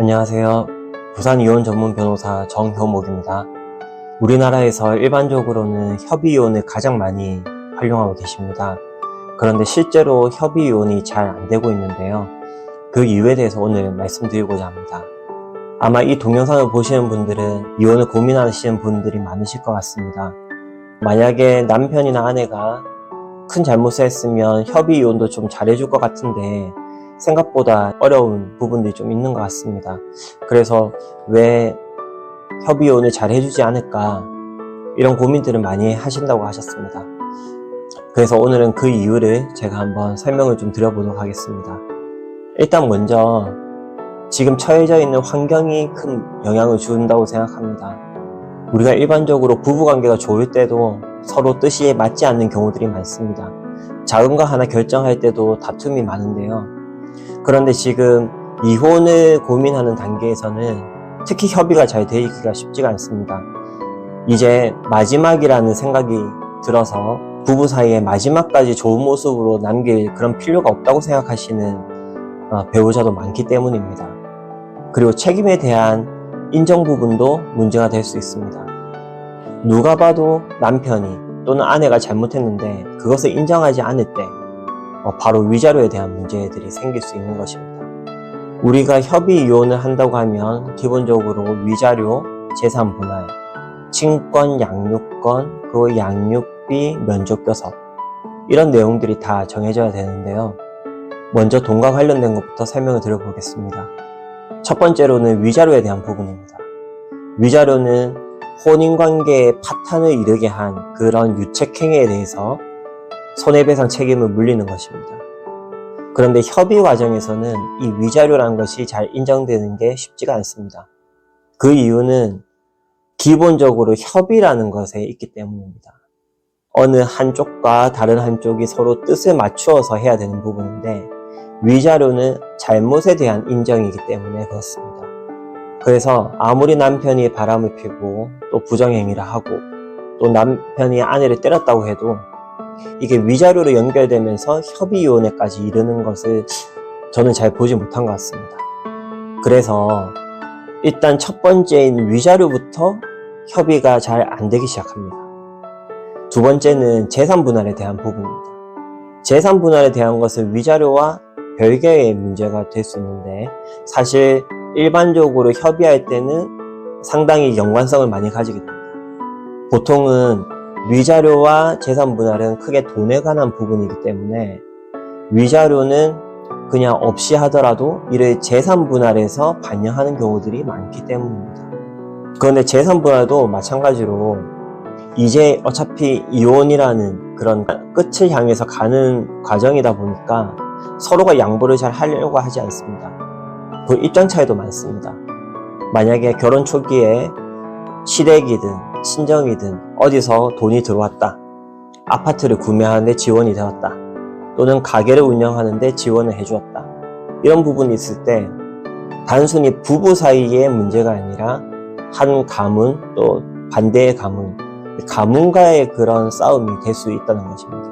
안녕하세요. 부산 이혼 전문 변호사 정효목입니다. 우리나라에서 일반적으로는 협의이혼을 가장 많이 활용하고 계십니다. 그런데 실제로 협의이혼이 잘 안 되고 있는데요. 그 이유에 대해서 오늘 말씀드리고자 합니다. 아마 이 동영상을 보시는 분들은 이혼을 고민하시는 분들이 많으실 것 같습니다. 만약에 남편이나 아내가 큰 잘못을 했으면 협의이혼도 좀 잘해줄 것 같은데 생각보다 어려운 부분들이 좀 있는 것 같습니다. 그래서 왜 협의이혼을 잘 해주지 않을까 이런 고민들을 많이 하신다고 하셨습니다. 그래서 오늘은 그 이유를 제가 한번 설명을 좀 드려보도록 하겠습니다. 일단 먼저 지금 처해져 있는 환경이 큰 영향을 준다고 생각합니다. 우리가 일반적으로 부부관계가 좋을 때도 서로 뜻이 맞지 않는 경우들이 많습니다. 작은 거 하나 결정할 때도 다툼이 많은데요. 그런데 지금 이혼을 고민하는 단계에서는 특히 협의가 잘 되기가 쉽지가 않습니다. 이제 마지막이라는 생각이 들어서 부부 사이에 마지막까지 좋은 모습으로 남길 그런 필요가 없다고 생각하시는 배우자도 많기 때문입니다. 그리고 책임에 대한 인정 부분도 문제가 될 수 있습니다. 누가 봐도 남편이 또는 아내가 잘못했는데 그것을 인정하지 않을 때 바로 위자료에 대한 문제들이 생길 수 있는 것입니다. 우리가 협의 이혼을 한다고 하면 기본적으로 위자료, 재산 분할, 친권, 양육권, 그리고 양육비, 면접교섭 이런 내용들이 다 정해져야 되는데요. 먼저 돈과 관련된 것부터 설명을 드려보겠습니다. 첫 번째로는 위자료에 대한 부분입니다. 위자료는 혼인관계의 파탄을 이르게 한 그런 유책행위에 대해서 손해배상 책임을 물리는 것입니다. 그런데 협의 과정에서는 이 위자료라는 것이 잘 인정되는 게 쉽지가 않습니다. 그 이유는 기본적으로 협의라는 것에 있기 때문입니다. 어느 한쪽과 다른 한쪽이 서로 뜻을 맞추어서 해야 되는 부분인데 위자료는 잘못에 대한 인정이기 때문에 그렇습니다. 그래서 아무리 남편이 바람을 피고 또 부정행위를 하고 또 남편이 아내를 때렸다고 해도 이게 위자료로 연결되면서 협의이혼에까지 이르는 것을 저는 잘 보지 못한 것 같습니다. 그래서 일단 첫 번째인 위자료부터 협의가 잘 안 되기 시작합니다. 두 번째는 재산 분할에 대한 부분입니다. 재산 분할에 대한 것은 위자료와 별개의 문제가 될 수 있는데 사실 일반적으로 협의할 때는 상당히 연관성을 많이 가지게 됩니다. 보통은 위자료와 재산 분할은 크게 돈에 관한 부분이기 때문에 위자료는 그냥 없이 하더라도 이를 재산 분할에서 반영하는 경우들이 많기 때문입니다. 그런데 재산 분할도 마찬가지로 이제 어차피 이혼이라는 그런 끝을 향해서 가는 과정이다 보니까 서로가 양보를 잘 하려고 하지 않습니다. 그 입장 차이도 많습니다. 만약에 결혼 초기에 시댁이든 친정이든 어디서 돈이 들어왔다. 아파트를 구매하는데 지원이 되었다. 또는 가게를 운영하는데 지원을 해주었다. 이런 부분이 있을 때 단순히 부부 사이의 문제가 아니라 한 가문 또 반대의 가문, 가문과의 그런 싸움이 될 수 있다는 것입니다.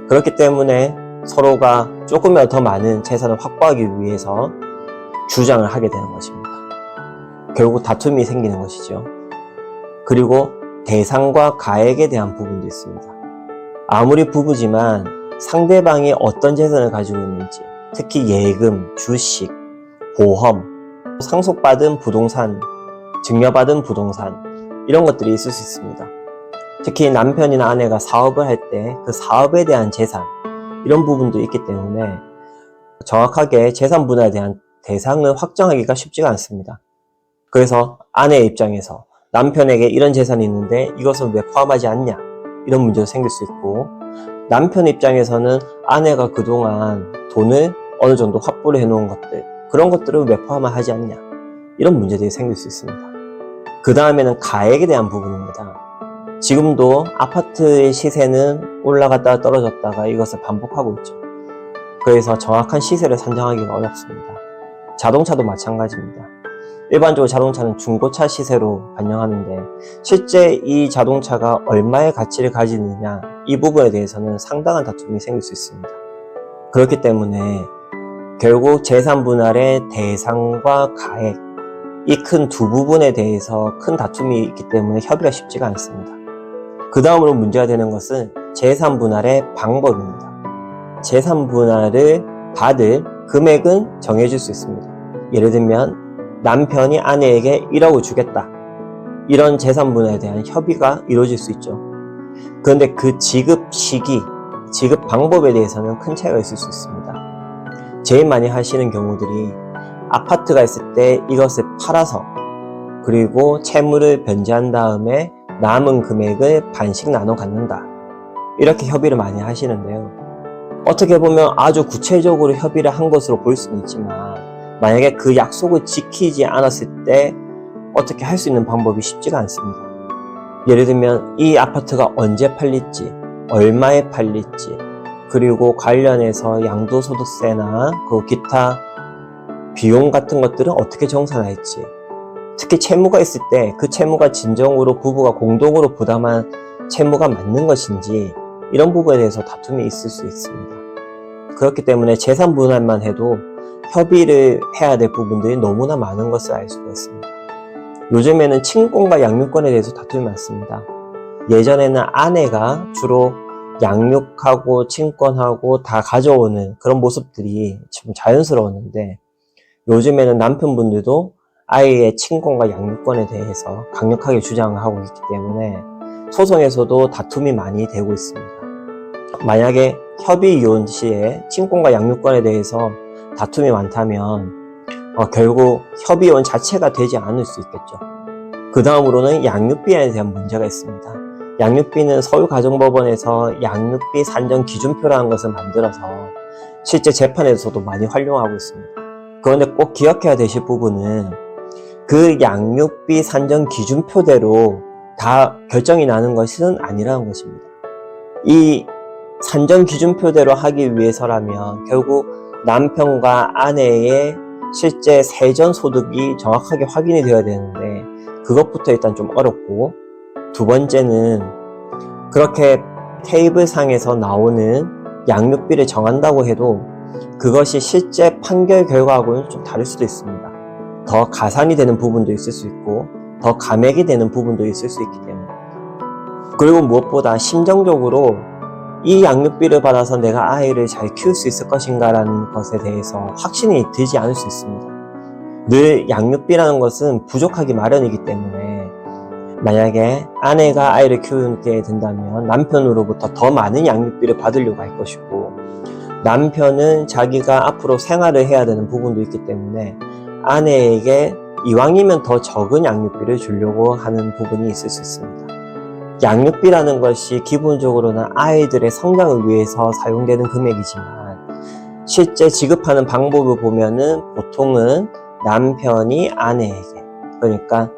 그렇기 때문에 서로가 조금이라도 더 많은 재산을 확보하기 위해서 주장을 하게 되는 것입니다. 결국 다툼이 생기는 것이죠. 그리고 대상과 가액에 대한 부분도 있습니다. 아무리 부부지만 상대방이 어떤 재산을 가지고 있는지, 특히 예금, 주식, 보험, 상속받은 부동산, 증여받은 부동산 이런 것들이 있을 수 있습니다. 특히 남편이나 아내가 사업을 할 때 그 사업에 대한 재산 이런 부분도 있기 때문에 정확하게 재산 분할에 대한 대상을 확정하기가 쉽지가 않습니다. 그래서 아내의 입장에서 남편에게 이런 재산이 있는데 이것은 왜 포함하지 않냐 이런 문제도 생길 수 있고 남편 입장에서는 아내가 그동안 돈을 어느 정도 확보를 해놓은 것들 그런 것들을 왜 포함하지 않냐 이런 문제들이 생길 수 있습니다. 그 다음에는 가액에 대한 부분입니다. 지금도 아파트의 시세는 올라갔다가 떨어졌다가 이것을 반복하고 있죠. 그래서 정확한 시세를 산정하기가 어렵습니다. 자동차도 마찬가지입니다. 일반적으로 자동차는 중고차 시세로 반영하는데 실제 이 자동차가 얼마의 가치를 가지느냐 이 부분에 대해서는 상당한 다툼이 생길 수 있습니다. 그렇기 때문에 결국 재산 분할의 대상과 가액, 이 큰 두 부분에 대해서 큰 다툼이 있기 때문에 협의가 쉽지가 않습니다. 그 다음으로 문제가 되는 것은 재산 분할의 방법입니다. 재산 분할을 받을 금액은 정해질 수 있습니다. 예를 들면 남편이 아내에게 1억을 주겠다. 이런 재산 분할에 대한 협의가 이루어질 수 있죠. 그런데 그 지급 시기, 지급 방법에 대해서는 큰 차이가 있을 수 있습니다. 제일 많이 하시는 경우들이 아파트가 있을 때 이것을 팔아서 그리고 채무를 변제한 다음에 남은 금액을 반씩 나눠 갖는다. 이렇게 협의를 많이 하시는데요. 어떻게 보면 아주 구체적으로 협의를 한 것으로 볼 수는 있지만 만약에 그 약속을 지키지 않았을 때 어떻게 할 수 있는 방법이 쉽지가 않습니다. 예를 들면 이 아파트가 언제 팔릴지, 얼마에 팔릴지, 그리고 관련해서 양도소득세나 그 기타 비용 같은 것들은 어떻게 정산할지, 특히 채무가 있을 때 그 채무가 진정으로 부부가 공동으로 부담한 채무가 맞는 것인지 이런 부분에 대해서 다툼이 있을 수 있습니다. 그렇기 때문에 재산 분할만 해도 협의를 해야 될 부분들이 너무나 많은 것을 알 수가 있습니다. 요즘에는 친권과 양육권에 대해서 다툼이 많습니다. 예전에는 아내가 주로 양육하고 친권하고 다 가져오는 그런 모습들이 좀 자연스러웠는데 요즘에는 남편분들도 아이의 친권과 양육권에 대해서 강력하게 주장을 하고 있기 때문에 소송에서도 다툼이 많이 되고 있습니다. 만약에 협의 이혼 시에 친권과 양육권에 대해서 다툼이 많다면 결국 협의 이혼 자체가 되지 않을 수 있겠죠. 그 다음으로는 양육비에 대한 문제가 있습니다. 양육비는 서울가정법원에서 양육비 산정 기준표라는 것을 만들어서 실제 재판에서도 많이 활용하고 있습니다. 그런데 꼭 기억해야 되실 부분은 그 양육비 산정 기준표대로 다 결정이 나는 것은 아니라는 것입니다. 이 산정 기준표대로 하기 위해서라면 결국 남편과 아내의 실제 세전 소득이 정확하게 확인이 되어야 되는데 그것부터 일단 좀 어렵고, 두 번째는 그렇게 테이블상에서 나오는 양육비를 정한다고 해도 그것이 실제 판결 결과하고는 좀 다를 수도 있습니다. 더 가산이 되는 부분도 있을 수 있고 더 감액이 되는 부분도 있을 수 있기 때문에, 그리고 무엇보다 심정적으로 이 양육비를 받아서 내가 아이를 잘 키울 수 있을 것인가 라는 것에 대해서 확신이 들지 않을 수 있습니다. 늘 양육비라는 것은 부족하기 마련이기 때문에 만약에 아내가 아이를 키우게 된다면 남편으로부터 더 많은 양육비를 받으려고 할 것이고, 남편은 자기가 앞으로 생활을 해야 되는 부분도 있기 때문에 아내에게 이왕이면 더 적은 양육비를 주려고 하는 부분이 있을 수 있습니다. 양육비라는 것이 기본적으로는 아이들의 성장을 위해서 사용되는 금액이지만 실제 지급하는 방법을 보면은 보통은 남편이 아내에게, 그러니까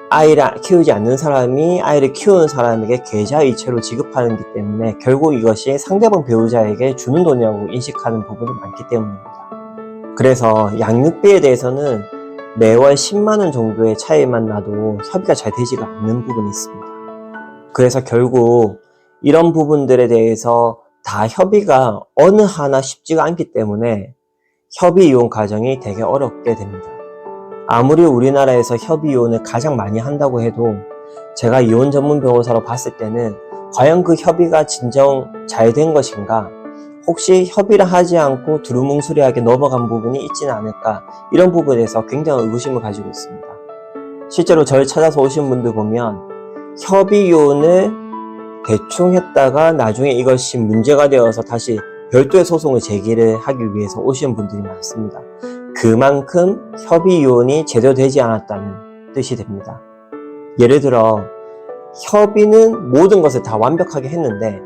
아이를 키우지 않는 사람이 아이를 키우는 사람에게 계좌이체로 지급하는 기 때문에 결국 이것이 상대방 배우자에게 주는 돈이라고 인식하는 부분이 많기 때문입니다. 그래서 양육비에 대해서는 매월 10만 원 정도의 차이만 나도 협의가 잘 되지가 않는 부분이 있습니다. 그래서 결국 이런 부분들에 대해서 다 협의가 어느 하나 쉽지가 않기 때문에 협의 이혼 과정이 되게 어렵게 됩니다. 아무리 우리나라에서 협의 이혼을 가장 많이 한다고 해도 제가 이혼 전문 변호사로 봤을 때는 과연 그 협의가 진정 잘 된 것인가, 혹시 협의를 하지 않고 두루뭉술하게 넘어간 부분이 있지는 않을까, 이런 부분에 대해서 굉장히 의구심을 가지고 있습니다. 실제로 저를 찾아서 오신 분들 보면 협의 이혼을 대충 했다가 나중에 이것이 문제가 되어서 다시 별도의 소송을 제기를 하기 위해서 오시는 분들이 많습니다. 그만큼 협의 이혼이 제대로 되지 않았다는 뜻이 됩니다. 예를 들어 협의는 모든 것을 다 완벽하게 했는데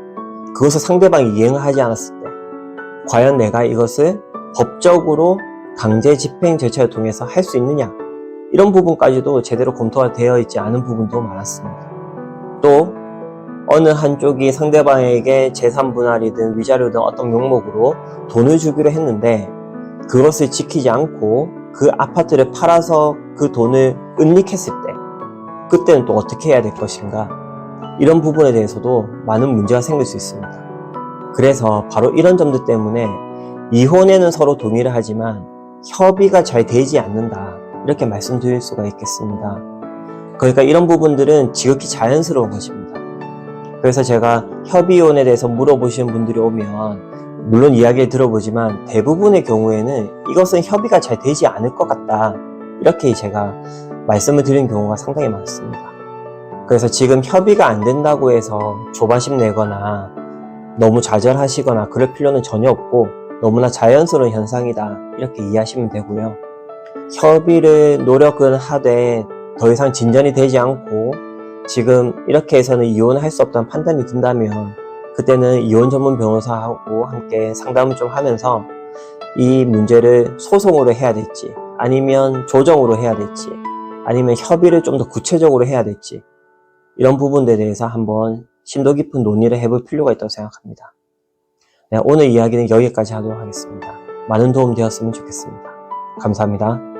그것을 상대방이 이행을 하지 않았을 때 과연 내가 이것을 법적으로 강제 집행 절차를 통해서 할 수 있느냐, 이런 부분까지도 제대로 검토가 되어 있지 않은 부분도 많았습니다. 또 어느 한쪽이 상대방에게 재산 분할이든 위자료든 어떤 명목으로 돈을 주기로 했는데 그것을 지키지 않고 그 아파트를 팔아서 그 돈을 은닉했을 때 그때는 또 어떻게 해야 될 것인가, 이런 부분에 대해서도 많은 문제가 생길 수 있습니다. 그래서 바로 이런 점들 때문에 이혼에는 서로 동의를 하지만 협의가 잘 되지 않는다. 이렇게 말씀드릴 수가 있겠습니다. 그러니까 이런 부분들은 지극히 자연스러운 것입니다. 그래서 제가 협의이혼에 대해서 물어보시는 분들이 오면 물론 이야기를 들어보지만 대부분의 경우에는 이것은 협의가 잘 되지 않을 것 같다. 이렇게 제가 말씀을 드린 경우가 상당히 많습니다. 그래서 지금 협의가 안 된다고 해서 조바심 내거나 너무 좌절하시거나 그럴 필요는 전혀 없고 너무나 자연스러운 현상이다. 이렇게 이해하시면 되고요. 협의를 노력은 하되 더 이상 진전이 되지 않고 지금 이렇게 해서는 이혼을 할 수 없다는 판단이 든다면 그때는 이혼 전문 변호사하고 함께 상담을 좀 하면서 이 문제를 소송으로 해야 될지 아니면 조정으로 해야 될지 아니면 협의를 좀 더 구체적으로 해야 될지 이런 부분들에 대해서 한번 심도 깊은 논의를 해볼 필요가 있다고 생각합니다. 네, 오늘 이야기는 여기까지 하도록 하겠습니다. 많은 도움 되었으면 좋겠습니다. 감사합니다.